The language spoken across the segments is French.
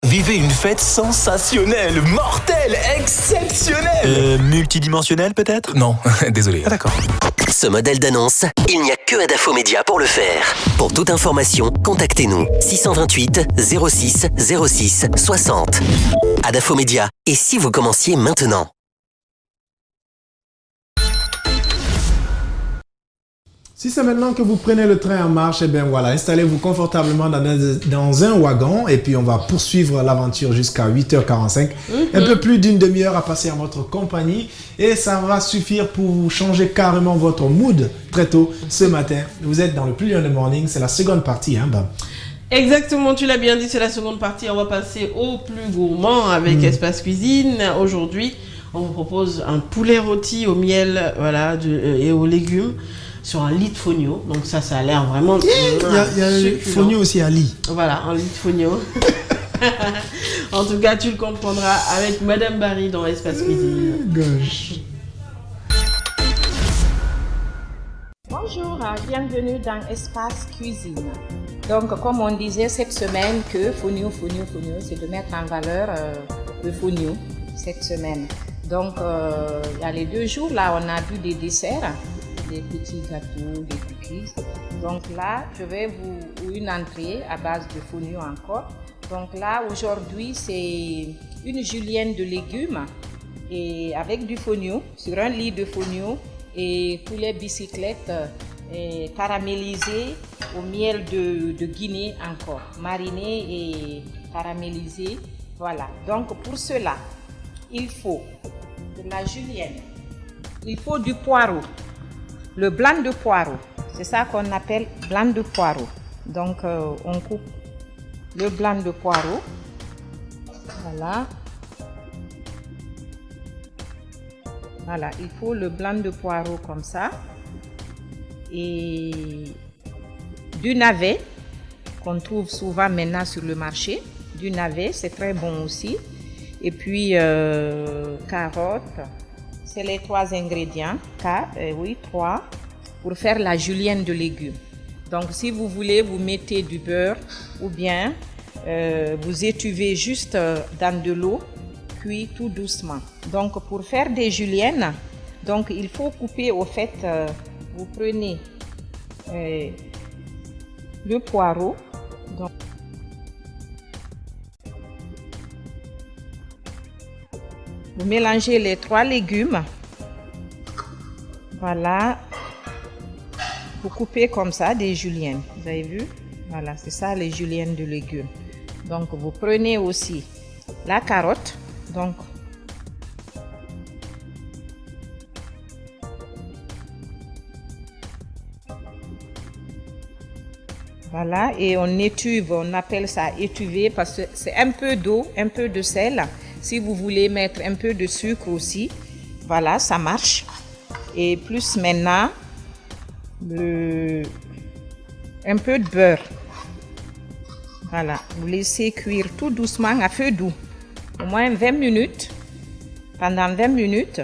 Vivez une fête sensationnelle, mortelle, exceptionnelle. Multidimensionnel peut-être? Non, désolé. Ah d'accord. Ce modèle d'annonce, il n'y a que Adafo Média pour le faire. Pour toute information, contactez-nous 628 06 06 60. Adafo Média. Et si vous commenciez maintenant? Si c'est maintenant que vous prenez le train en marche, eh bien voilà, installez-vous confortablement dans un wagon et puis on va poursuivre l'aventure jusqu'à 8h45. Un peu plus d'une demi-heure à passer en votre compagnie et ça va suffire pour vous changer carrément votre mood très tôt ce matin. Vous êtes dans le Plus Lion de Morning, c'est la seconde partie, hein, Bam. Exactement, tu l'as bien dit, c'est la seconde partie. On va passer au plus gourmand avec Espace Cuisine. Aujourd'hui, on vous propose un poulet rôti au miel, voilà, et aux légumes, sur un lit de fonio. Donc ça a l'air vraiment... Il y a le fonio aussi à lit. Voilà, un lit de fonio. En tout cas, tu le comprendras avec Madame Barry dans Espace Cuisine. Gosh. Bonjour, bienvenue dans Espace Cuisine. Donc, comme on disait cette semaine que fonio, c'est de mettre en valeur le fonio cette semaine. Donc, il y a les 2 jours, là, on a vu des desserts, des petits gâteaux, des cookies. Donc là, je vais vous une entrée à base de fonio encore. Donc là, aujourd'hui, c'est une julienne de légumes et avec du fonio, sur un lit de fonio et poulet bicyclette caramélisé au miel de Guinée encore, mariné et caramélisé. Voilà. Donc pour cela, il faut de la julienne, il faut du poireau. Le blanc de poireau, c'est ça qu'on appelle blanc de poireau. Donc, on coupe le blanc de poireau. Voilà. Voilà, il faut le blanc de poireau comme ça. Et du navet, qu'on trouve souvent maintenant sur le marché. Du navet, c'est très bon aussi. Et puis, carottes. C'est les 3 ingrédients, 3, pour faire la julienne de légumes. Donc, si vous voulez, vous mettez du beurre ou bien vous étuvez juste dans de l'eau, cuit tout doucement. Donc, pour faire des juliennes, donc il faut couper au fait, vous prenez le poireau. Donc, vous mélangez les 3 légumes. Voilà. Vous coupez comme ça des juliennes. Vous avez vu? Voilà, c'est ça les juliennes de légumes. Donc, vous prenez aussi la carotte. Donc, voilà. Et on étuve, on appelle ça étuver parce que c'est un peu d'eau, un peu de sel. Si vous voulez mettre un peu de sucre aussi, voilà, ça marche. Et plus maintenant, un peu de beurre. Voilà, vous laissez cuire tout doucement à feu doux. Au moins 20 minutes. Pendant 20 minutes.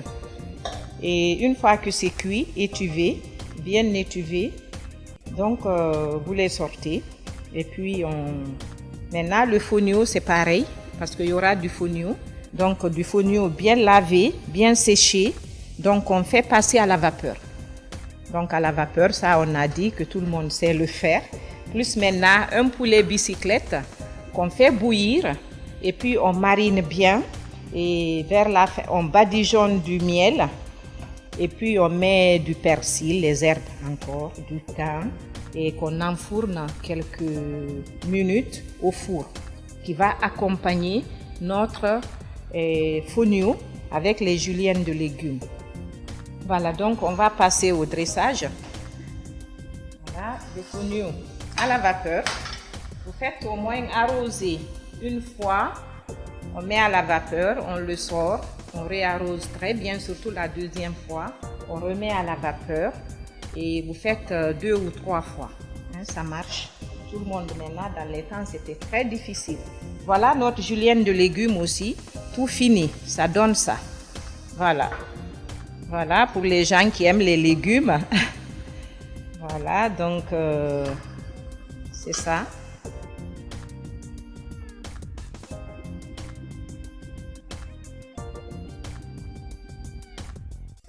Et une fois que c'est cuit, étuvé, bien étuvé, donc vous les sortez. Et puis, maintenant, le fonio, c'est pareil, parce qu'il y aura du fonio. Donc, du fonio bien lavé, bien séché. Donc, on fait passer à la vapeur. Donc, à la vapeur, ça, on a dit que tout le monde sait le faire. Plus maintenant, un poulet bicyclette qu'on fait bouillir. Et puis, on marine bien. Et vers la fin, on badigeonne du miel. Et puis, on met du persil, les herbes encore, du thym. Et qu'on enfourne quelques minutes au four. Qui va accompagner notre fonio avec les juliennes de légumes. Voilà, donc on va passer au dressage. Voilà, le fonio à la vapeur. Vous faites au moins arroser une fois. On met à la vapeur, on le sort, on réarrose très bien, surtout la deuxième fois. On remet à la vapeur et vous faites 2 ou 3 fois. Hein, ça marche. Tout le monde maintenant, dans les temps, c'était très difficile. Voilà notre julienne de légumes aussi. Tout fini, ça donne ça. Voilà. Voilà pour les gens qui aiment les légumes. Voilà, donc c'est ça.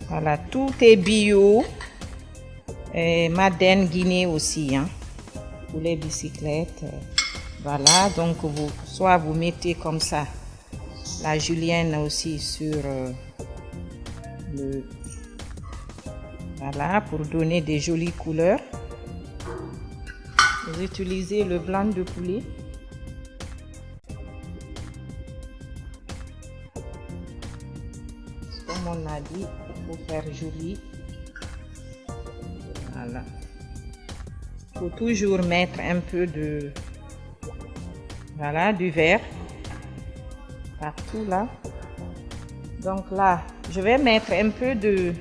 Voilà, tout est bio. Et Madeleine Guinée aussi, hein, pour les bicyclettes. Voilà, donc soit vous mettez comme ça la julienne aussi sur le... Voilà, pour donner des jolies couleurs. Vous utilisez le blanc de poulet. Comme on a dit, il faut faire joli. Voilà. Il faut toujours mettre un peu de... Voilà, du vert. Partout là. Donc là, je vais mettre un peu du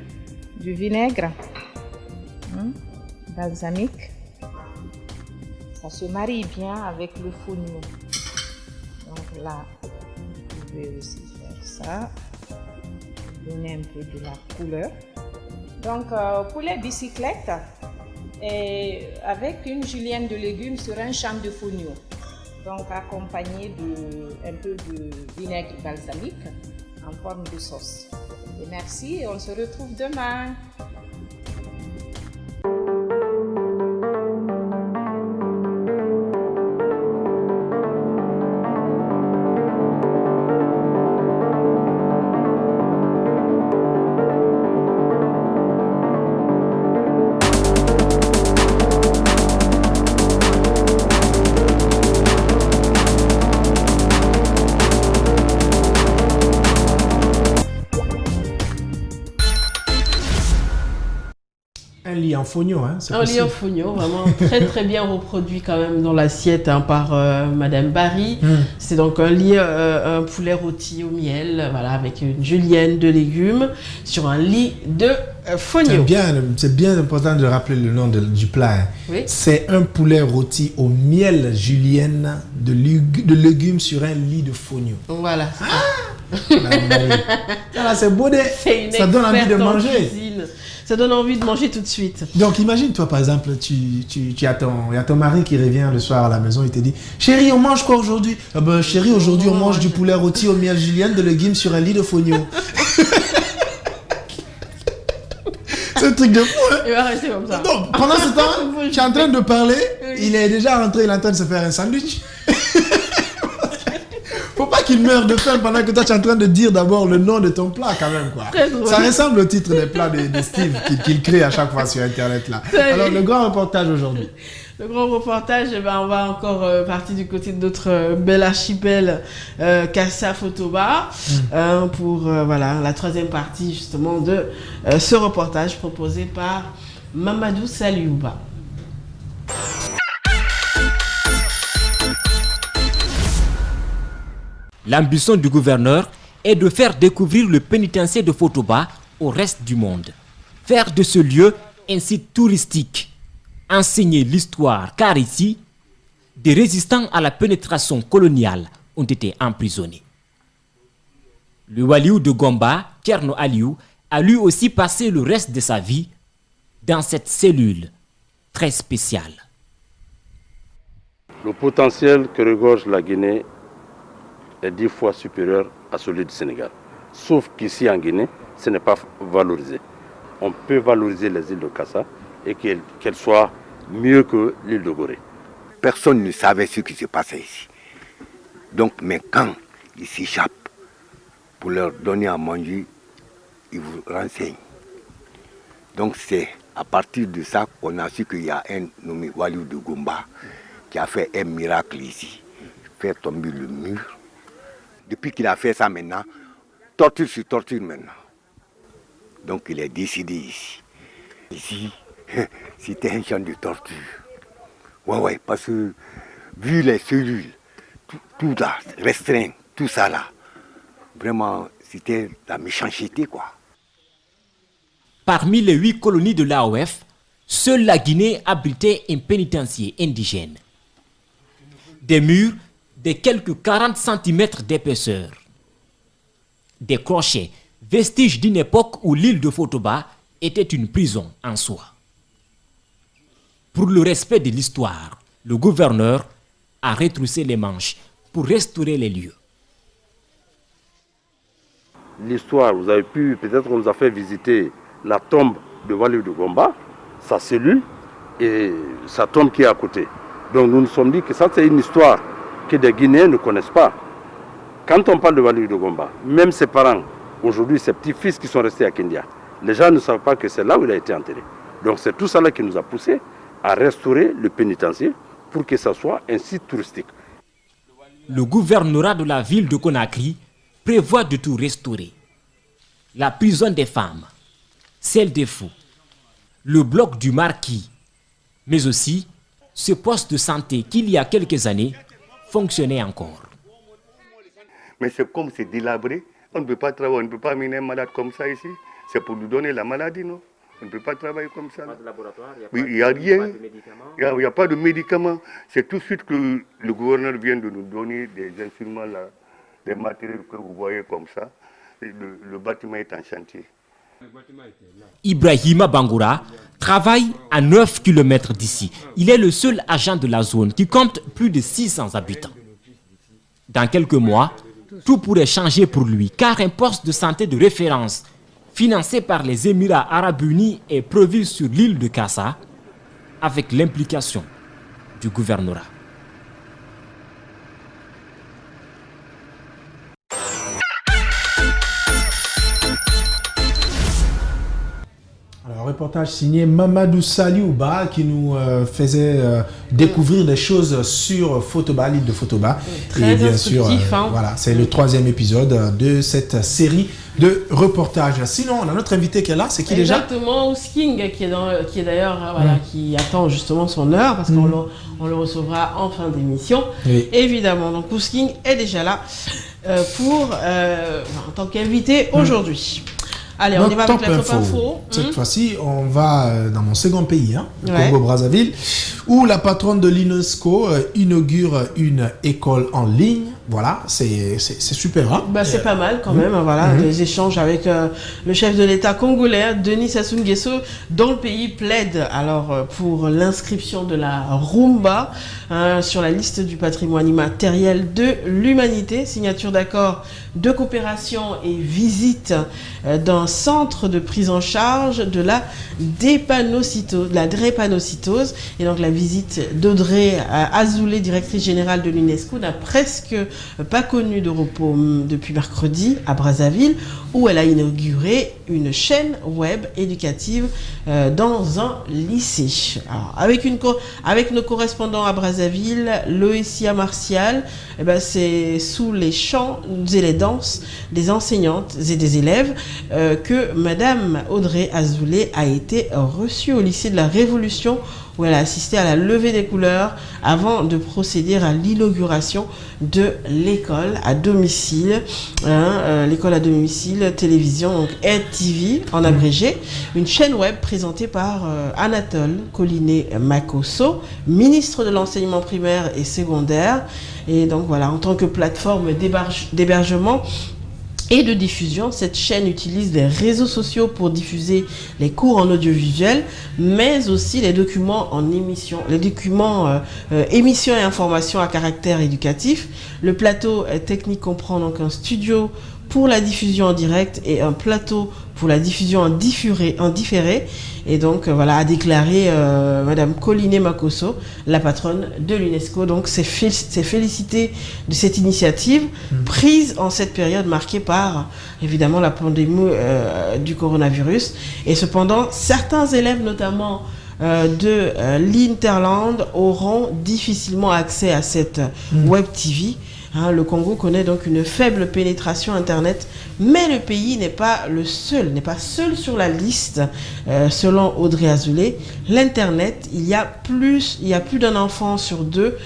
vinaigre balsamique. Ça se marie bien avec le fouignou. Donc là, vous pouvez aussi faire ça. Donner un peu de la couleur. Donc pour les bicyclettes, avec une julienne de légumes sur un champ de fouignou. Donc accompagné un peu de vinaigre balsamique en forme de sauce. Et merci et on se retrouve demain. Un lit en fognon, hein, c'est Un possible. lit en fognon, vraiment très très bien reproduit quand même dans l'assiette par Madame Barry. C'est donc un lit, un poulet rôti au miel, voilà, avec une julienne de légumes sur un lit de fognon. C'est bien important de rappeler le nom du plat. Hein. Oui. C'est un poulet rôti au miel julienne de légumes sur un lit de fognon. Voilà. Voilà, c'est beau, ça donne envie de manger. Cuisine. Ça donne envie de manger tout de suite. Donc imagine-toi par exemple, il y a ton mari qui revient le soir à la maison, il te dit « Chérie, on mange quoi aujourd'hui ?»« Chérie, aujourd'hui on mange du poulet rôti au miel julienne de légumes sur un lit de fognon. » C'est un truc de fou, hein? Il va rester comme ça. Donc, pendant ce temps, tu es en train de parler, il est déjà rentré, il est en train de se faire un sandwich. Faut pas qu'il meure de faim pendant que toi tu es en train de dire d'abord le nom de ton plat quand même, quoi. Ça ressemble au titre des plats de Steve qu'il crée à chaque fois sur internet là. Alors le grand reportage aujourd'hui. Le grand reportage, on va encore partir du côté de notre bel archipel Kassa Fotoba pour voilà, la troisième partie justement de ce reportage proposé par Mamadou Saliouba. L'ambition du gouverneur est de faire découvrir le pénitencier de Fotoba au reste du monde. Faire de ce lieu un site touristique. Enseigner l'histoire, car ici, des résistants à la pénétration coloniale ont été emprisonnés. Le Waliou de Gomba, Thierno Aliou, a lui aussi passé le reste de sa vie dans cette cellule très spéciale. Le potentiel que regorge la Guinée est 10 fois supérieur à celui du Sénégal. Sauf qu'ici en Guinée, ce n'est pas valorisé. On peut valoriser les îles de Kassa et qu'elles soient mieux que l'île de Gorée. Personne ne savait ce qui se passait ici. Donc, mais quand ils s'échappent pour leur donner à manger, ils vous renseignent. Donc c'est à partir de ça qu'on a su qu'il y a un nommé Waliou de Gomba qui a fait un miracle ici, faire tomber le mur. Depuis qu'il a fait ça maintenant, torture sur torture maintenant. Donc il est décidé ici. Ici, c'était un champ de torture. Ouais, parce que vu les cellules, tout là, restreint, tout ça là, vraiment, c'était la méchanceté, quoi. Parmi les 8 colonies de l'AOF, seule la Guinée abritait un pénitencier indigène. Des murs de quelques 40 cm d'épaisseur. Des crochets, vestiges d'une époque où l'île de Fotoba était une prison en soi. Pour le respect de l'histoire, le gouverneur a retroussé les manches pour restaurer les lieux. l'histoire, vous avez pu, peut-être qu'on nous a fait visiter la tombe de Waliou de Gomba, sa cellule et sa tombe qui est à côté. Donc nous nous sommes dit que ça c'est une histoire que des Guinéens ne connaissent pas. Quand on parle de Waliou de Gomba, même ses parents, aujourd'hui ses petits-fils qui sont restés à Kindia, les gens ne savent pas que c'est là où il a été enterré. Donc c'est tout ça là qui nous a poussé à restaurer le pénitencier pour que ça soit un site touristique. Le gouvernorat de la ville de Conakry prévoit de tout restaurer. La prison des femmes, celle des fous, le bloc du marquis, mais aussi ce poste de santé qui, il y a quelques années, fonctionnait encore. Mais c'est comme c'est délabré, on ne peut pas travailler, on ne peut pas amener un malade comme ça ici. C'est pour lui donner la maladie, non? On ne peut pas travailler comme ça. Pas de laboratoire, il n'y a rien. Il n'y a pas de médicaments. C'est tout de suite que le gouverneur vient de nous donner des instruments, là, des matériels que vous voyez comme ça. Le bâtiment est en chantier. Ibrahima Bangoura travaille à 9 km d'ici. Il est le seul agent de la zone qui compte plus de 600 habitants. Dans quelques mois, tout pourrait changer pour lui, car un poste de santé de référence financé par les Émirats arabes unis est prévu sur l'île de Kassa avec l'implication du gouvernorat. Alors, reportage signé Mamadou Saliouba qui nous faisait découvrir des choses sur Fotoba, l'île de Fotoba. Très et bien sûr, hein. voilà, c'est le 3e épisode de cette série de reportages. Sinon, on a notre invité qui est là, c'est qui déjà? Exactement, Ousking, qui est d'ailleurs, voilà, qui attend justement son heure, parce qu'on on le recevra en fin d'émission. Oui. Évidemment, donc Ousking est déjà là en tant qu'invité aujourd'hui. Allez, on y va avec la top info. Cette fois-ci, on va dans mon second pays, le Congo-Brazzaville, où la patronne de l'UNESCO inaugure une école en ligne. Voilà, c'est super. Hein? C'est pas mal quand même, voilà, des échanges avec le chef de l'État congolais, Denis Sassou Nguesso, dont le pays plaide alors pour l'inscription de la Rumba sur la liste du patrimoine immatériel de l'humanité, signature d'accord de coopération et visite d'un centre de prise en charge de la drépanocytose. Et donc la visite d'Audrey Azoulay, directrice générale de l'UNESCO, n'a presque pas connu de repos depuis mercredi à Brazzaville, où elle a inauguré une chaîne web éducative dans un lycée. Alors, avec nos correspondants à Brazzaville, Loïcia Martial, c'est sous les chants et les danses des enseignantes et des élèves que Madame Audrey Azoulay a été reçue au lycée de la Révolution, où elle a assisté à la levée des couleurs avant de procéder à l'inauguration de l'école à domicile, l'école à domicile télévision, donc EdTV en abrégé, une chaîne web présentée par Anatole Collinet Makosso, ministre de l'enseignement primaire et secondaire. Et donc voilà, en tant que plateforme d'hébergement et de diffusion, cette chaîne utilise les réseaux sociaux pour diffuser les cours en audiovisuel, mais aussi les documents en émission, émissions et informations à caractère éducatif. Le plateau technique comprend donc un studio pour la diffusion en direct et un plateau pour la diffusion en différé. Et donc voilà, a déclaré Madame Collinet Makosso, la patronne de l'UNESCO. Donc c'est félicité de cette initiative prise en cette période marquée par évidemment la pandémie du coronavirus. Et cependant, certains élèves notamment de l'Interland auront difficilement accès à cette web TV. Le Congo connaît donc une faible pénétration Internet, mais le pays n'est pas seul sur la liste. Selon Audrey Azoulay, l'Internet, il y a plus d'un enfant sur deux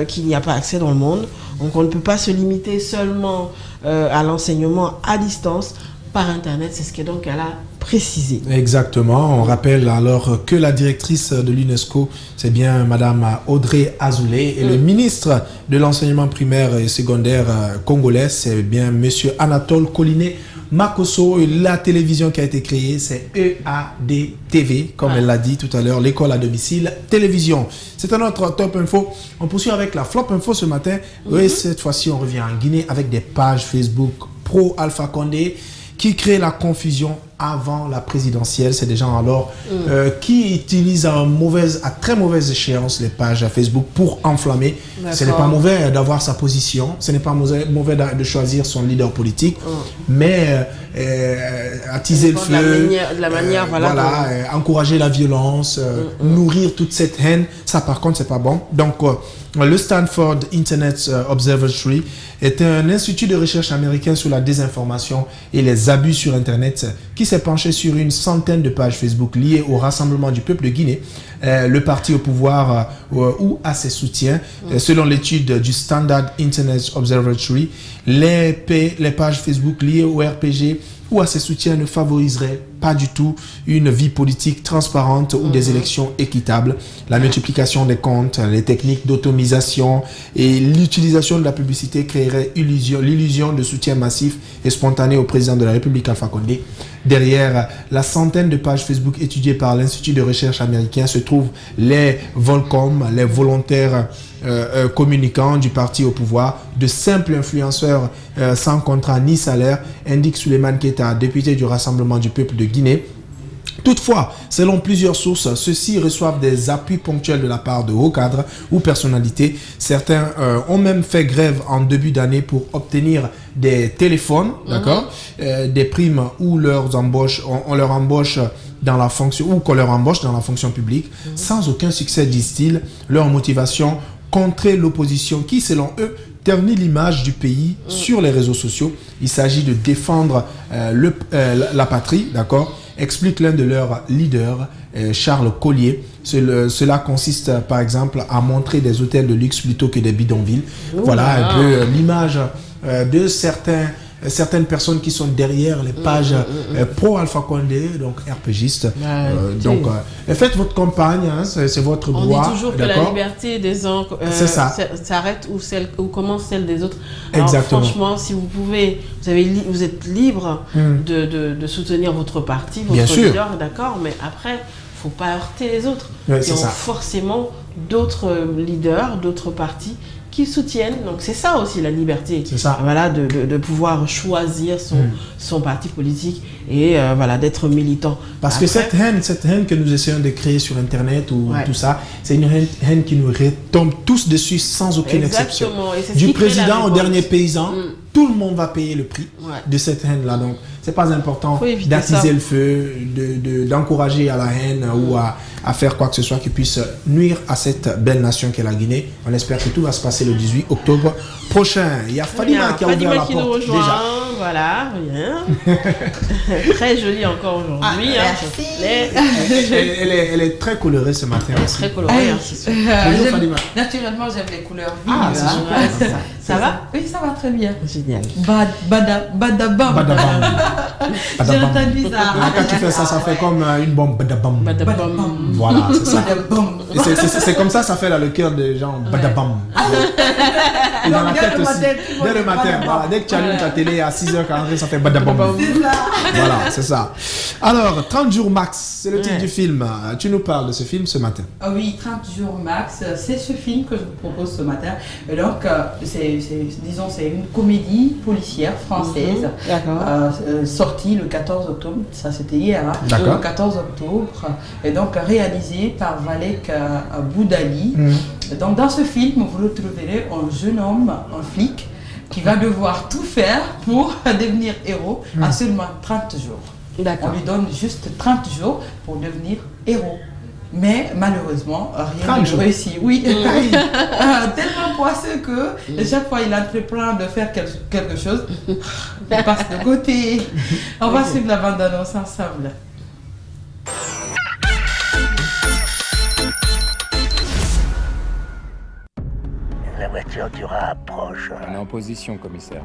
qui n'y a pas accès dans le monde. Donc on ne peut pas se limiter seulement à l'enseignement à distance par Internet, c'est ce qu'elle a précisé. Exactement. On rappelle alors que la directrice de l'UNESCO, c'est bien Madame Audrey Azoulay, et le ministre de l'enseignement primaire et secondaire congolais, c'est bien Monsieur Anatole Collinet Makosso. Et la télévision qui a été créée, c'est EADTV, comme elle l'a dit tout à l'heure, l'école à domicile télévision. C'est notre top info. On poursuit avec la flop info ce matin. Et cette fois-ci, on revient en Guinée avec des pages Facebook pro-Alpha Condé, qui créent la confusion avant la présidentielle. C'est des gens alors qui utilisent à très mauvaise échéance les pages Facebook pour enflammer. Ce n'est pas mauvais d'avoir sa position, ce n'est pas mauvais de choisir son leader politique, mais attiser le feu, de la manière, encourager la violence, nourrir toute cette haine, ça par contre c'est pas bon. Donc le Stanford Internet Observatory est un institut de recherche américain sur la désinformation et les abus sur Internet qui s'est penché sur une centaine de pages Facebook liées au Rassemblement du peuple de Guinée, le parti au pouvoir ou à ses soutiens. Selon l'étude du Standard Internet Observatory, les pages Facebook liées au RPG ou à ses soutiens ne favoriseraient pas du tout une vie politique transparente ou des élections équitables. La multiplication des comptes, les techniques d'automisation et l'utilisation de la publicité créeraient l'illusion de soutien massif et spontané au président de la République Alpha Condé. Derrière la centaine de pages Facebook étudiées par l'Institut de recherche américain se trouvent les Volcom, les volontaires communicants du parti au pouvoir, de simples influenceurs sans contrat ni salaire, indique Souleymane Keita, député du Rassemblement du peuple de Guinée. Toutefois, selon plusieurs sources, ceux-ci reçoivent des appuis ponctuels de la part de hauts cadres ou personnalités. Certains ont même fait grève en début d'année pour obtenir des téléphones, des primes ou on leur embauche dans la fonction ou qu'on leur embauche dans la fonction publique, sans aucun succès, disent-ils. Leur motivation, contrer l'opposition qui, selon eux, ternit l'image du pays sur les réseaux sociaux. Il s'agit de défendre la patrie, explique l'un de leurs leaders, Charles Collier. Cela consiste par exemple à montrer des hôtels de luxe plutôt que des bidonvilles. Voilà un peu l'image de certaines personnes qui sont derrière les pages pro-Alpha Condé, donc RPGistes. Faites votre campagne, c'est votre droit. On dit toujours que la liberté des uns s'arrête où commence celle des autres. Alors, exactement. Franchement, si vous pouvez, vous êtes libre de soutenir votre parti, votre leader, d'accord, mais après, il ne faut pas heurter les autres. Ils ont forcément d'autres leaders, d'autres partis qui soutiennent. Donc c'est ça aussi la liberté. C'est ça. Voilà, de pouvoir choisir son parti politique et d'être militant. Parce que cette haine que nous essayons de créer sur Internet ou tout ça, c'est une haine qui nous retombe tous dessus sans aucune exception. Du président au dernier paysan, tout le monde va payer le prix de cette haine-là. Donc c'est pas important d'attiser le feu, d'encourager à la haine ou à faire quoi que ce soit qui puisse nuire à cette belle nation qu'est la Guinée. On espère que tout va se passer le 18 octobre prochain. Il y a Fadima qui a ouvert la porte déjà. Voilà, bien. Très jolie encore aujourd'hui. Elle est très colorée ce matin. Très colorée, c'est sûr. Naturellement, j'aime les couleurs vives. C'est super. Ça va? Oui, ça va très bien. Génial. Badabam. J'ai entendu ça. Quand tu fais ça, ça fait comme une bombe. Badabam. Voilà, c'est ça. C'est comme ça fait là le cœur des gens. Badabam. Et dans la tête aussi. Dès le matin, voilà, dès que tu allumes ta télé à 6h40, ça fait badabam. Voilà, c'est ça. Alors, 30 jours max, c'est le titre du film. Tu nous parles de ce film ce matin. Oui, 30 jours max, c'est ce film que je vous propose ce matin. Et donc, c'est une comédie policière française sortie le 14 octobre. Ça, c'était hier. Le 14 octobre. Et donc, réalisée par Valek Boudali. Donc, dans ce film, vous retrouverez un jeune homme, un flic, qui va devoir tout faire pour devenir héros à seulement 30 jours. On lui donne juste 30 jours pour devenir héros. Mais malheureusement, rien ne réussit. Oui, tellement poisseux que chaque fois il entreprend de faire quelque chose, il passe de côté. On va suivre la bande-annonce ensemble. La voiture du rat approche. On est en position, commissaire.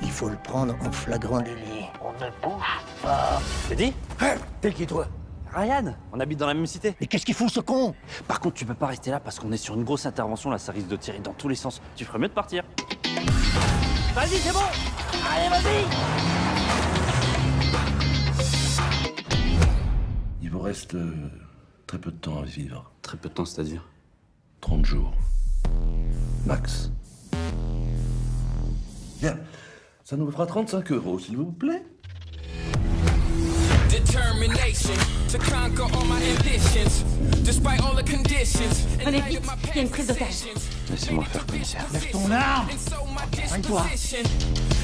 Il faut le prendre en flagrant délit. On ne bouge pas. T'es dit ? T'es qui toi ? Ryan, on habite dans la même cité. Mais qu'est-ce qu'il fout ce con ? Par contre, tu peux pas rester là parce qu'on est sur une grosse intervention, là ça risque de tirer dans tous les sens. Tu ferais mieux de partir. Vas-y, c'est bon ! Allez, vas-y ! Il vous reste très peu de temps à vivre. Très peu de temps, c'est-à-dire ? 30 jours. Max. Bien. Ça nous fera 35 €, s'il vous plaît. Determination to conquer all my ambitions, despite all the conditions. Allez vite, il y a une prise d'otage. Laissez-moi faire, commissaire. Lève ton arme. Arrête-toi.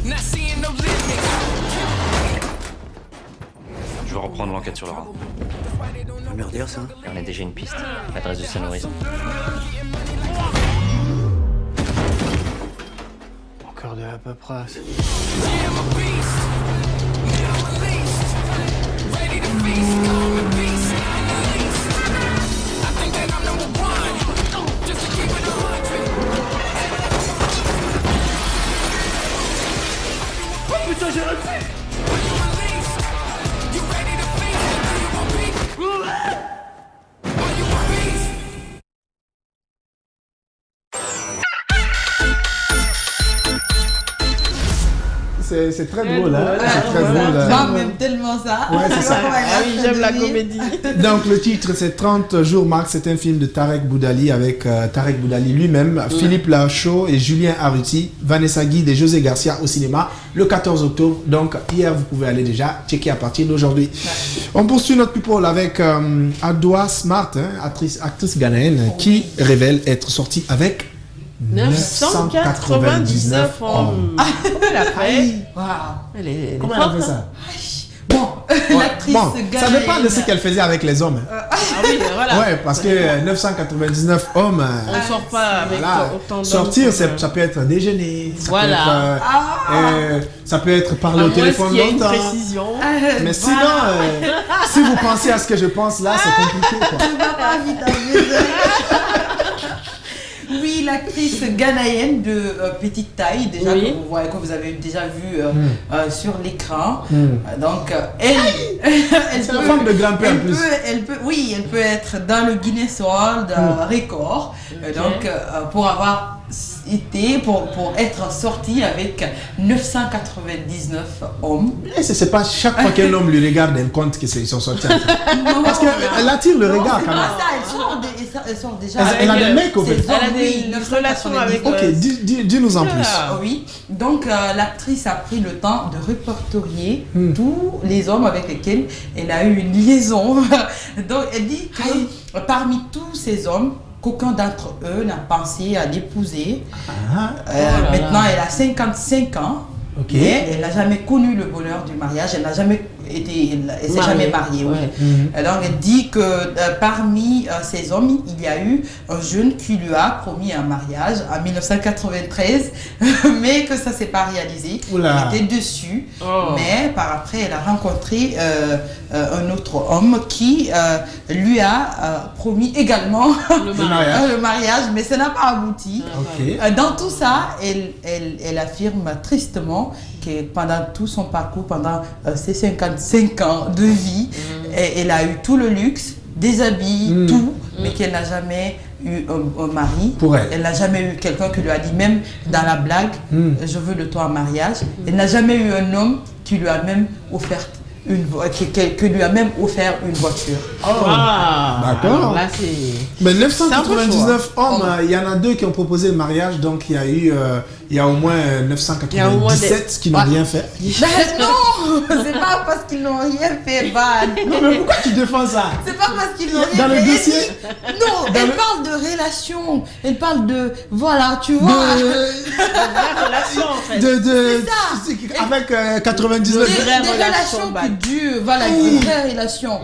Not seeing no limits. Je vais reprendre l'enquête sur Laura. Un meurtrier, ça? On a déjà une piste. L'adresse de Saint-Maurice. Encore de la paperasse. Oh putain, j'ai réussi! C'est très drôle, hein? C'est très drôle. Moi, même tellement ça. Ouais, c'est ça. Ah oui, j'aime la comédie. Donc, le titre, c'est 30 jours Marx. C'est un film de Tarek Boudali avec Tarek Boudali lui-même, Philippe Lachaud et Julien Arruti, Vanessa Guide et José Garcia au cinéma le 14 octobre. Donc, hier, vous pouvez aller déjà checker à partir d'aujourd'hui. On poursuit notre people avec Adoua Smart, hein, actrice ghanéenne, qui révèle être sortie avec 999 hommes. Elle a fait. Comment elle a fait ça? Bon, l'actrice ça dépend de ce qu'elle faisait avec les hommes. Ah oui, voilà. Ouais, parce que 999 hommes. On ne sort pas avec autant d'hommes. Sortir, ça peut être déjeuner. Ça voilà. Ça peut être parler au téléphone longtemps. Une précision. Mais sinon, si vous pensez à ce que je pense là, c'est compliqué. Quoi. Tu vas pas vite. Oui, l'actrice ghanéenne de petite taille, déjà que vous avez déjà vu sur l'écran. Donc, elle c'est la femme de grand-père en plus. Elle peut être dans le Guinness World Record. Donc, pour avoir été, pour être sortie avec 999 hommes. C'est pas chaque fois qu'un homme lui regarde, elle compte qu'ils sont sortis. Parce qu'elle attire le regard quand même. Elles sont déjà. Elle a des mecs au fait. Elle a des relations avec. Ok, dis-nous en plus. Oui, donc l'actrice a pris le temps de répertorier tous les hommes avec lesquels elle a eu une liaison. Donc elle dit que parmi tous ces hommes, qu'aucun d'entre eux n'a pensé à l'épouser. Maintenant, elle a 55 ans. Mais elle n'a jamais connu le bonheur du mariage. Elle n'a jamais elle s'est jamais mariée. Alors elle dit que parmi ces hommes, il y a eu un jeune qui lui a promis un mariage en 1993, mais que ça s'est pas réalisé. Elle était déçue, mais par après elle a rencontré un autre homme qui lui a promis également le mariage, mais ça n'a pas abouti. Dans tout ça, elle affirme tristement que pendant tout son parcours, pendant ses 55 ans de vie, elle a eu tout le luxe, des habits, tout, mais qu'elle n'a jamais eu un mari. Pour elle. Elle n'a jamais eu quelqu'un qui lui a dit, même dans la blague, je veux de toi en mariage. Elle n'a jamais eu un homme qui lui a même offert qui lui a même offert une voiture. D'accord. Là, c'est... Mais 999 hommes, il y en a 2 qui ont proposé le mariage, donc il y a eu, il y a au moins 997 qui n'ont rien fait. Non, c'est pas parce qu'ils n'ont rien fait, Non, mais pourquoi tu défends ça? C'est pas parce qu'ils n'ont rien fait. Dans le dossier. Non, elle parle de relations. Elle parle de, voilà, tu vois. De relations, en fait. C'est ça. Avec 99 des relations qui durent, voilà, une vraie relation.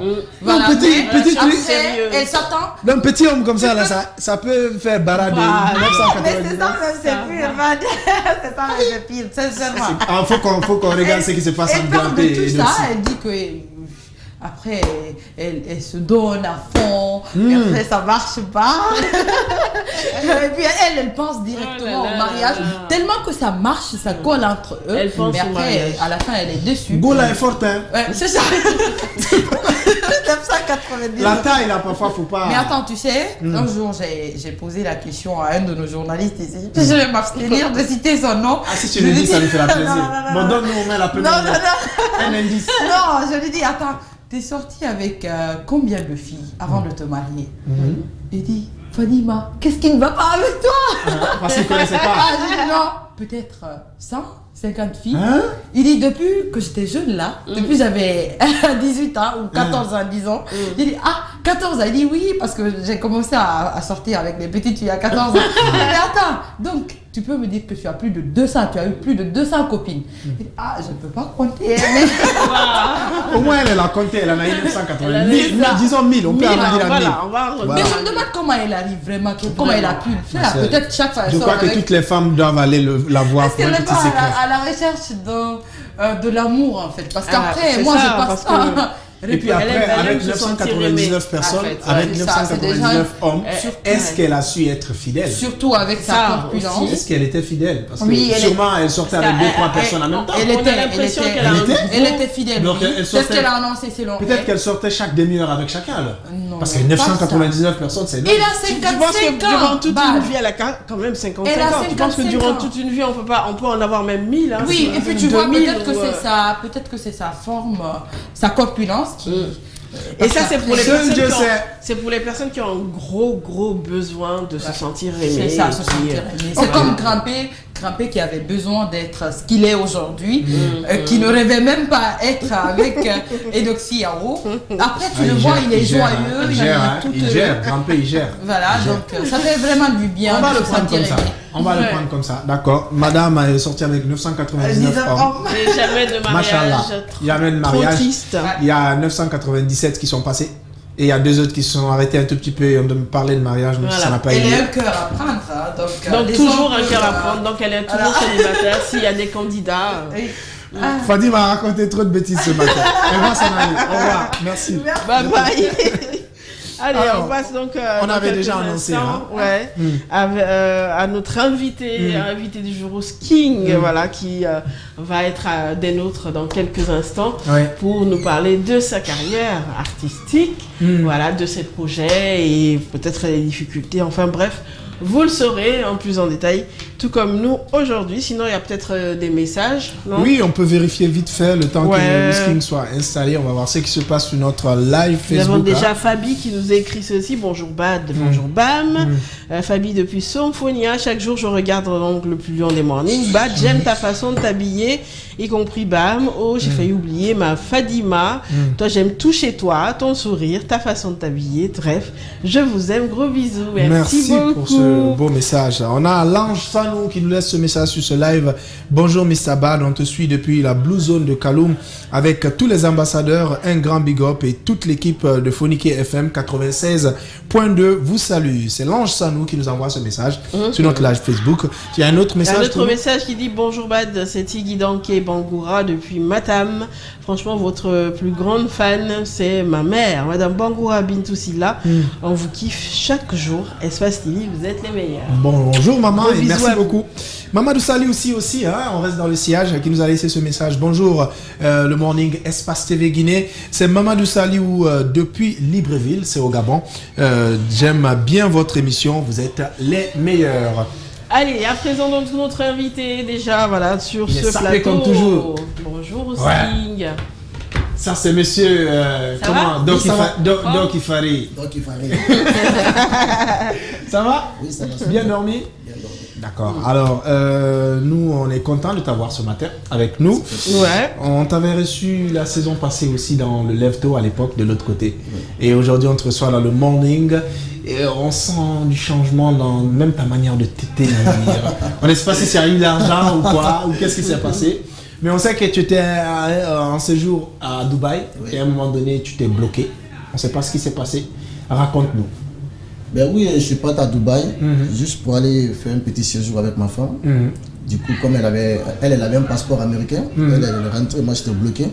Voilà, petit elle s'attend. Un petit homme comme ça, là, ça peut faire barade de 999. Mais c'est ça, c'est pire, c'est ça, c'est pire, sincèrement. Faut qu'on regarde ce qui se passe en parle de tout ça, elle dit que après elle se donne à fond, et après ça marche pas. Et puis elle pense directement au mariage, tellement que ça marche, ça colle entre eux. Elle pense mais après, à la fin, elle est déçue. Gola est forte, hein. Ouais, c'est ça. 990. La taille, là, parfois, faut pas. Mais attends, tu sais, un jour, j'ai posé la question à un de nos journalistes ici. Je vais m'abstenir de citer son nom. Ah, si tu le dis, ça lui fera plaisir. Bon, donne-nous au moins la première. Un indice. Non, je lui dis, attends, t'es sorti avec combien de filles avant de te marier? Il dit, Fadima, qu'est-ce qui ne va pas avec toi? Parce qu'il ne connaissait pas. J'ai dit, non, peut-être 100, 50 filles. Hein? Il dit depuis que j'étais jeune là, depuis j'avais 18 ans ou 14 ans, 10 ans, il dit 14 ans, il dit oui parce que j'ai commencé à sortir avec les petites filles à 14 ans. Mais attends, donc tu peux me dire que tu as plus de 200, tu as eu plus de 200 copines. Il dit je ne peux pas compter. Au moins elle a compté, elle en a eu 980. Disons 1000, on peut arrondir à 1000. Mais je me demande comment elle arrive vraiment, comment elle a pu le faire. Peut-être chaque fois. Je crois que toutes les femmes doivent aller la voir pour un petit secret. À la recherche de l'amour en fait. Parce qu'après, moi je passe pas. Et puis après, avec 999 personnes, avec 999 hommes, est-ce qu'elle a su être fidèle? Surtout avec sa corpulence. Est-ce qu'elle était fidèle? Parce que sûrement elle sortait avec 2-3 personnes en même temps. Elle était fidèle. Qu'est-ce qu'elle a annoncé selon elle? Peut-être qu'elle sortait chaque demi-heure avec chacun là. Parce que 999 personnes, c'est énorme. Elle a 55 ans. Durant toute une vie, elle a quand même 55 ans. Je pense que durant toute une vie, on peut en avoir même 1000. Oui, et puis tu vois, peut-être que c'est sa forme, sa corpulence. Et ça, c'est pour les personnes qui ont un gros besoin de se sentir aimé. C'est ça, se sentir aimé. C'est comme Grampé qui avait besoin d'être ce qu'il est aujourd'hui, qui ne rêvait même pas être avec Eudoxie Yao. Après, tu le vois, il est joyeux. Il gère, Grampé, il gère. Voilà, donc ça fait vraiment du bien. On va le prendre comme ça. On va le prendre comme ça, d'accord. Madame est sortie avec 999 hommes. Et jamais de mariage. Machallah. Jamais de mariage. Triste. Il y a 997 qui sont passés. Et il y a 2 autres qui se sont arrêtés un tout petit peu et ont parlé de mariage, même si ça n'a pas été. Elle a un cœur à prendre. Donc toujours un cœur à prendre. Donc elle est toujours célibataire s'il y a des candidats. Fadi m'a raconté trop de bêtises ce matin. Elle va s'en aller. Au revoir. Merci. Bye bye. Allez, on passe donc. On avait déjà annoncé. À notre invité du jour, King, voilà, qui va être des nôtres dans quelques instants pour nous parler de sa carrière artistique, voilà, de ses projets et peut-être les difficultés. Enfin bref, vous le saurez en plus en détail, tout comme nous aujourd'hui. Sinon, il y a peut-être des messages, non? Oui, on peut vérifier vite fait le temps que King soit installé. On va voir ce qui se passe sur notre live Facebook. Nous avons déjà Fabi qui nous a écrit ceci. Bonjour Bad, bonjour Bam. Fabi depuis Symphonia. Chaque jour, je regarde donc le plus long des mornings. Bad, j'aime ta façon de t'habiller, y compris Bam. Oh, j'ai failli oublier ma Fadima. Toi, j'aime tout chez toi, ton sourire, ta façon de t'habiller. Bref, je vous aime. Gros bisous. Merci beaucoup pour ce beau message. On a l'ange Sanou qui nous laisse ce message sur ce live. Bonjour Mr. Bad, on te suit depuis la Blue Zone de Kaloum avec tous les ambassadeurs. Un grand big up et toute l'équipe de Phonique FM 96.2 vous salue. C'est l'ange Sanou qui nous envoie ce message sur notre live Facebook. Il y a un autre message. Un autre message qui dit bonjour Bad, c'est Tigui Danké Bangoura depuis Matam. Franchement, votre plus grande fan, c'est ma mère, Madame Bangoura Bintou Silla. On vous kiffe chaque jour. Espace TV, vous êtes les meilleurs. Bonjour maman et merci beaucoup. Mamadou Sali aussi hein, on reste dans le sillage, qui nous a laissé ce message. Bonjour le morning Espace TV Guinée. C'est Mamadou Sali depuis Libreville, c'est au Gabon. J'aime bien votre émission, vous êtes les meilleurs. Allez, à présent donc notre invité déjà voilà sur ce plateau. Comme toujours. Bonjour Sting. Ça c'est monsieur comment Doc Ifari. Ça va? Oui, ça va. Bien dormi? D'accord. Alors, nous, on est content de t'avoir ce matin avec nous. Ouais. On t'avait reçu la saison passée aussi dans le Lève-Tôt à l'époque, de l'autre côté. Et aujourd'hui, on te reçoit dans le morning. Et on sent du changement dans même ta manière de t'éteindre. On ne sait pas si c'est eu l'argent ou quoi, ou qu'est-ce qui s'est passé. Mais on sait que tu étais en séjour à Dubaï et à un moment donné, tu t'es bloqué. On ne sait pas ce qui s'est passé. Raconte-nous. Ben oui, je suis parti à Dubaï juste pour aller faire un petit séjour avec ma femme. Du coup, comme elle avait un passeport américain, elle est rentrée, moi j'étais bloqué.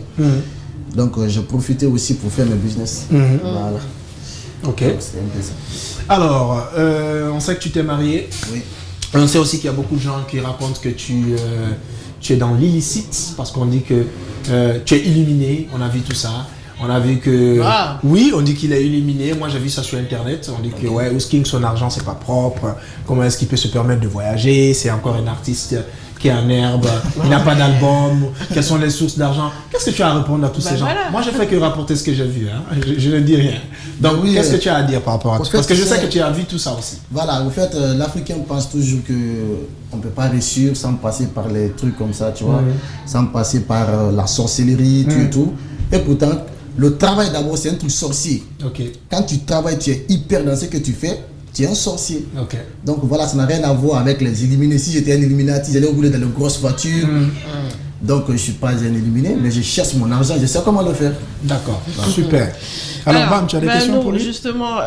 Donc j'ai profité aussi pour faire mes business. Voilà. Ok. Donc, c'était un peu ça. Alors, on sait que tu t'es marié. Oui. On sait aussi qu'il y a beaucoup de gens qui racontent que tu es dans l'illicite parce qu'on dit que tu es illuminé. On a vu tout ça. On a vu que... Ah. Oui, on dit qu'il est illuminé. Moi, j'ai vu ça sur Internet. On dit que, King, son argent, c'est pas propre. Comment est-ce qu'il peut se permettre de voyager? C'est encore un artiste qui piqué en herbe, il n'a pas d'album, quelles sont les sources d'argent. Qu'est-ce que tu as à répondre à tous ces gens? Voilà. Moi, je fais que rapporter ce que j'ai vu. Hein. Je ne dis rien. Donc, oui, qu'est-ce que tu as à dire par rapport à tout? Parce que je sais que tu as vu tout ça aussi. Voilà, en fait, l'Africain pense toujours qu'on ne peut pas réussir sans passer par les trucs comme ça, tu vois, sans passer par la sorcellerie, tout et tout. Et pourtant, le travail d'abord, c'est un truc sorcier. Quand tu travailles, tu es hyper dans ce que tu fais. Tu es un sorcier. Donc voilà, ça n'a rien à voir avec les illuminés. Si j'étais un illuminati, j'allais rouler dans une grosse voiture. Donc je ne suis pas un illuminé, mais je cherche mon argent, je sais comment le faire. D'accord, super. Alors Bam, tu as des questions pour lui? Justement,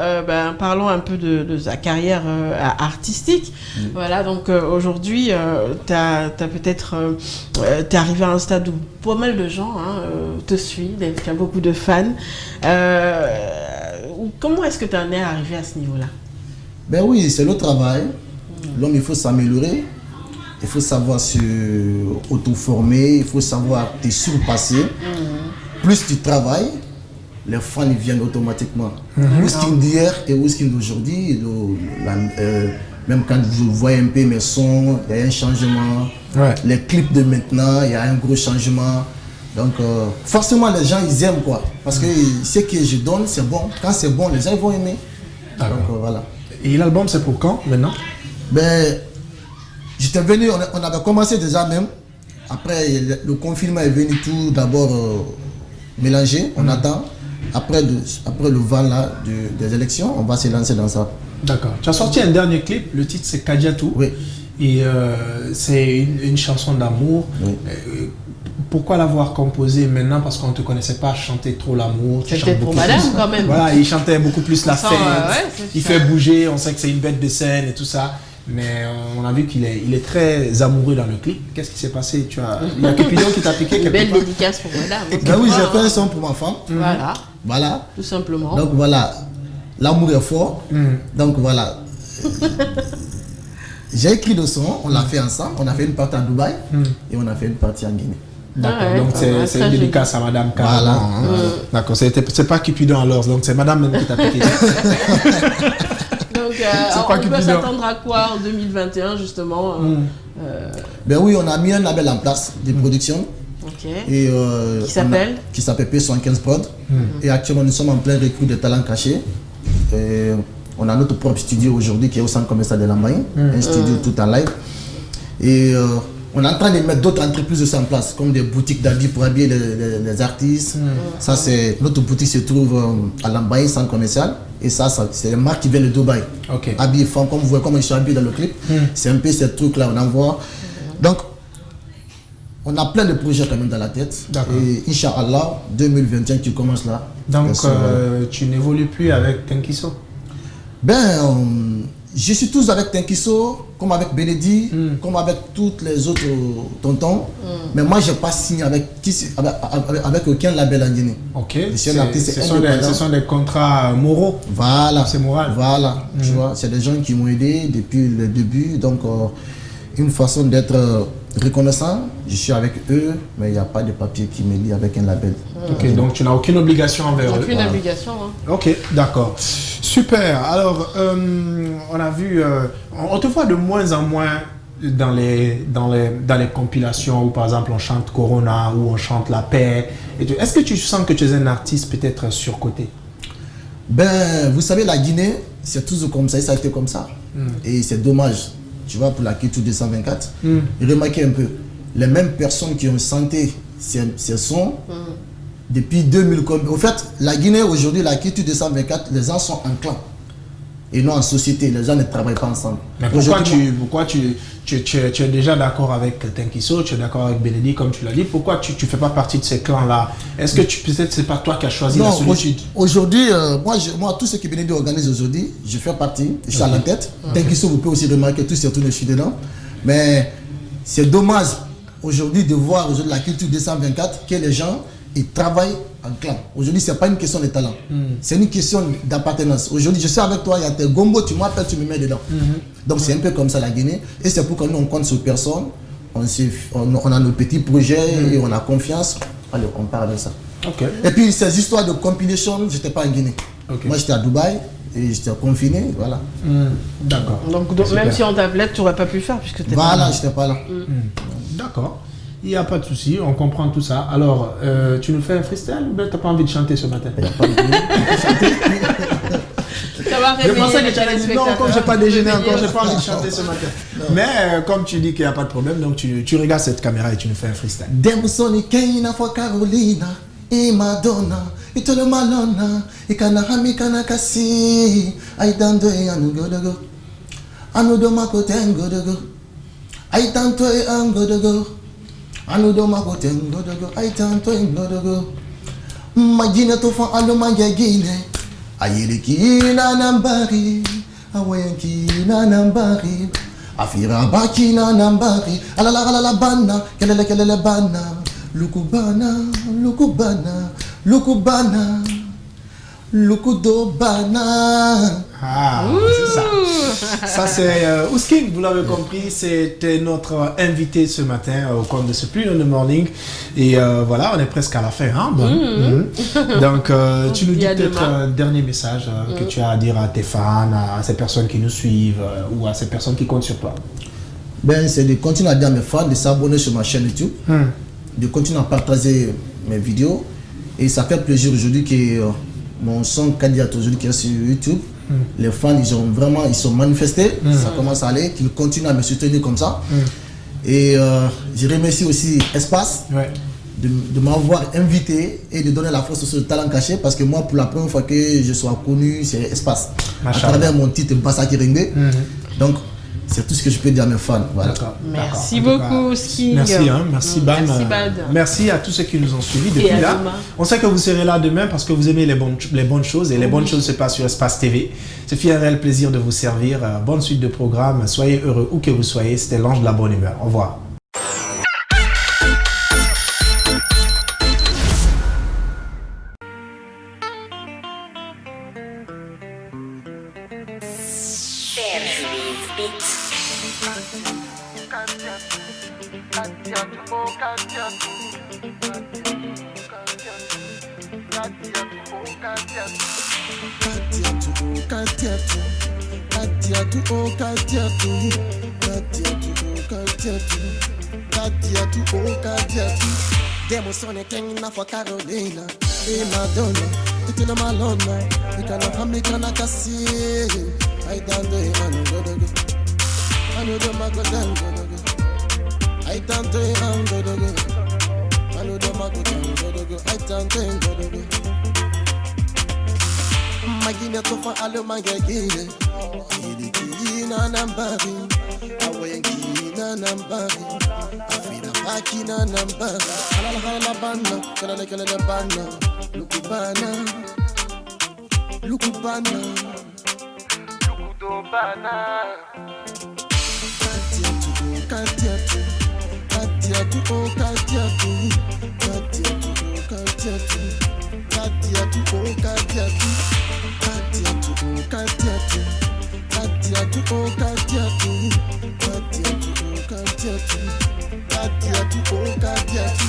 parlons un peu de sa carrière artistique. Voilà, donc aujourd'hui, tu as peut-être... tu es arrivé à un stade où pas mal de gens te suivent, il y a beaucoup de fans. Comment est-ce que tu en es arrivé à ce niveau-là? Ben oui, c'est le travail. L'homme, il faut s'améliorer. Il faut savoir se auto-former. Il faut savoir te surpasser. Plus tu travailles, les fans ils viennent automatiquement. Whisky d'hier et whisky d'aujourd'hui, même quand je vois un peu mes sons, il y a un changement. Les clips de maintenant, il y a un gros changement. Donc forcément les gens ils aiment quoi. Parce que ce que je donne c'est bon. Quand c'est bon, les gens ils vont aimer. Donc voilà. Et l'album, c'est pour quand, maintenant? Ben, j'étais venu, on avait commencé déjà même. Après, le confinement est venu tout d'abord mélanger, on attend. Après le vent là, des élections, on va se lancer dans ça. D'accord. Tu as sorti un dernier clip, le titre c'est Kadiatou. Oui. Et c'est une chanson d'amour. Oui. Pourquoi l'avoir composé maintenant? Parce qu'on ne te connaissait pas chanter trop l'amour. C'était pour madame quand même. Voilà, il chantait beaucoup plus la fête. Il ça. fait bouger, on sait que c'est une bête de scène et tout ça. Mais on a vu qu'il est très amoureux dans le clip. Qu'est-ce qui s'est passé? Il y a Cupidon qui t'a piqué quelque part? Une belle dédicace pour madame. Ben oui, j'ai fait un son pour ma femme. Voilà. Voilà. Tout simplement. Donc voilà, l'amour est fort. Donc voilà. J'ai écrit le son, on l'a fait ensemble. On a fait une partie à Dubaï et on a fait une partie en Guinée. D'accord, donc c'est une dédicace à Madame Carla. Voilà. D'accord, c'est pas Cupidon alors, donc c'est Madame même qui t'a piqué. Donc on peut s'attendre à quoi en 2021 justement Ben oui, on a mis un label en place de production. Et, qui s'appelle P75 Prod. Et actuellement nous sommes en plein recrue de talents cachés. Et on a notre propre studio aujourd'hui qui est au centre commercial de Lambaye, un studio tout en live. Et on est en train de mettre d'autres entreprises en place, comme des boutiques d'habits pour habiller les artistes. Ça, c'est notre boutique se trouve à Lambaye, centre commercial. Et ça c'est les marques qui viennent de Dubaï. Habillés femmes, comme vous voyez, comme je suis habillé dans le clip. C'est un peu ces trucs-là, on envoie. Donc, on a plein de projets quand même dans la tête. Et Inch'Allah, 2021 qui commence là. Donc, tu n'évolues plus avec Tenkiso? Ben, je suis tous avec Tenkiso, comme avec Benedi, comme avec tous les autres tontons. Mais moi, je n'ai pas signé avec aucun label en Guinée. Ce sont des contrats moraux. Voilà. C'est moral. Voilà. Tu vois, c'est des gens qui m'ont aidé depuis le début. Donc, une façon d'être reconnaissant, je suis avec eux, mais il n'y a pas de papier qui me lie avec un label. Ok, donc tu n'as aucune obligation envers eux. Aucune obligation. Ok, d'accord. Super. Alors, on a vu, on te voit de moins en moins dans les compilations où par exemple on chante Corona, où on chante la paix. Est-ce que tu sens que tu es un artiste peut-être surcoté? Ben, vous savez, la Guinée, c'est toujours comme ça, et ça a été comme ça. Et c'est dommage. Tu vois, pour la culture 224, remarquez un peu, les mêmes personnes qui ont chanté ces sons depuis 2000. En fait, la Guinée aujourd'hui, la culture 224, les gens sont en clan et non en société. Les gens ne travaillent pas ensemble. Mais pourquoi tu es déjà d'accord avec Tenkiso, tu es d'accord avec Benedi, comme tu l'as dit, pourquoi tu ne fais pas partie de ces clans-là? Est-ce que peut-être c'est pas toi qui as choisi la solitude? Aujourd'hui, moi, tout ce que Benedi organise aujourd'hui, je fais partie, je suis à la tête. Tenkiso, vous pouvez aussi remarquer tout, surtout je suis dedans. Mais c'est dommage aujourd'hui de voir aujourd'hui la culture 224 que les gens ils travaillent en clan. Aujourd'hui, ce n'est pas une question de talent. C'est une question d'appartenance. Aujourd'hui, je suis avec toi, il y a tes gombo, tu m'appelles, tu me mets dedans. Donc, c'est un peu comme ça la Guinée. Et c'est pourquoi nous, on compte sur personne. On a nos petits projets et on a confiance. Allez, on parle de ça. Et puis, ces histoires de compilation, je n'étais pas en Guinée. Moi, j'étais à Dubaï. Et j'étais confiné, voilà. D'accord. Donc même si on t'appelait, tu n'aurais pas pu faire puisque tu n'étais pas là. Voilà, je n'étais pas là. D'accord. Il n'y a pas de souci, on comprend tout ça. Alors, tu nous fais un freestyle ou bien tu n'as pas envie de chanter ce matin? Ça va réveiller les téléspectateurs. Non, comme je n'ai pas déjeuné encore, je n'ai pas envie de chanter ce matin. Mais comme tu dis qu'il n'y a pas de problème, donc tu regardes cette caméra et tu nous fais un freestyle. Demsoni Keina for Carolina, et Madonna, et tout le malona, et Kanahami Kanakasi, I don't do it, and go to go. Anudo Makoten go to go. I don't do it, and go to go. Anudo Makoten go to go. I don't do it, go to go. Magina to for Alomagagine. Ayirikina Nambari, Awayankina Nambari, Afira Bakina Nambari, Alala Bana, Kelele Bana, Lukubana, Lukubana, Lukubana, Lukudobana. Ah, c'est ça. Ça, c'est Ouskin, vous l'avez compris, c'était notre invité ce matin au cours de ce Plus in the Morning. Et voilà, on est presque à la fin. Hein? Donc, tu nous dis peut-être un dernier message que tu as à dire à tes fans, à ces personnes qui nous suivent ou à ces personnes qui comptent sur toi. Ben, c'est de continuer à dire à mes fans de s'abonner sur ma chaîne YouTube, de continuer à partager mes vidéos. Et ça fait plaisir aujourd'hui que mon son candidat aujourd'hui qui est sur YouTube. Les fans, ils sont manifestés, ça commence à aller, qu'ils continuent à me soutenir comme ça. Et je remercie aussi Espace de m'avoir invité et de donner la force sur ce talent caché, parce que moi, pour la première fois que je sois connu, c'est Espace, à travers mon titre Bassa Kiringue. Donc, c'est tout ce que je peux dire à mes fans. Voilà. Merci beaucoup, Ski. Merci, merci Bam. Merci, Bad. Merci à tous ceux qui nous ont suivis depuis là. Demain. On sait que vous serez là demain parce que vous aimez les bonnes choses et les bonnes choses se passent sur Espace TV. Ce fut un réel plaisir de vous servir. Bonne suite de programme. Soyez heureux où que vous soyez. C'était l'ange de la bonne humeur. Au revoir. Demosone Keina for Carolina, e Madonna, it in a malona, you cannot have me can I see. I don't do it, I know the Mago Dango. I don't do it, I know the Mago Dango. I don't do it. Magina to for Alomagagine, Kina Nambari, Awayankina Nambari, Afira Bakina Nambari, Alala Bana, Kelele Bana, Lukubana, Lukubana, Lukudobana. Katia tu, Katia tu, oh Katia tu, Katia tu, oh Katia tu, Katia tu, oh Katia tu, Katia tu, oh Katia tu, Katia tu, oh Katia tu, Katia tu, oh Katia tu, Katia tu, oh Katia tu.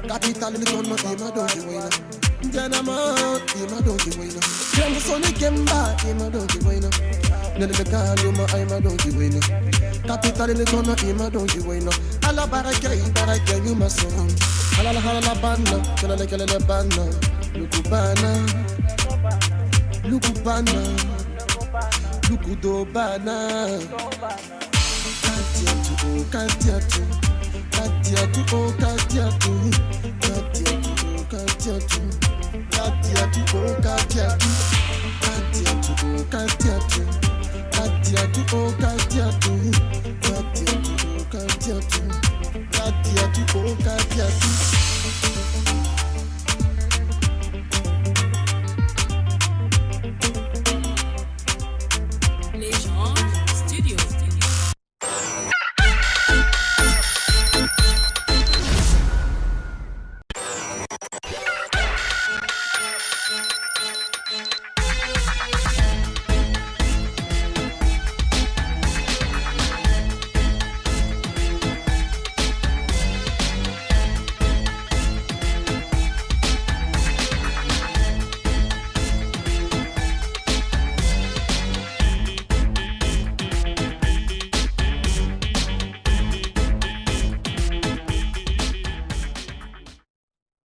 Capital in the gun, but I'm a donkey winner. Then I'm out, I'm a donkey winner. Then the sun came back, I'm a donkey winner. Then the car, I'm a donkey winner. Capital in the gun, I'm a donkey winner. Alla baraka, you my son. Alla banda, kelele banda. Lukubana, Lukubana, Lukudobana. Katia tu, Katia tu. Katia tu, oh Katia tu, Katia tu, oh Katia tu, Katia tu, oh Katia tu, Katia tu, oh Katia tu, Katia tu, oh Katia tu, Katia tu, oh Katia tu, Katia tu, oh Katia tu.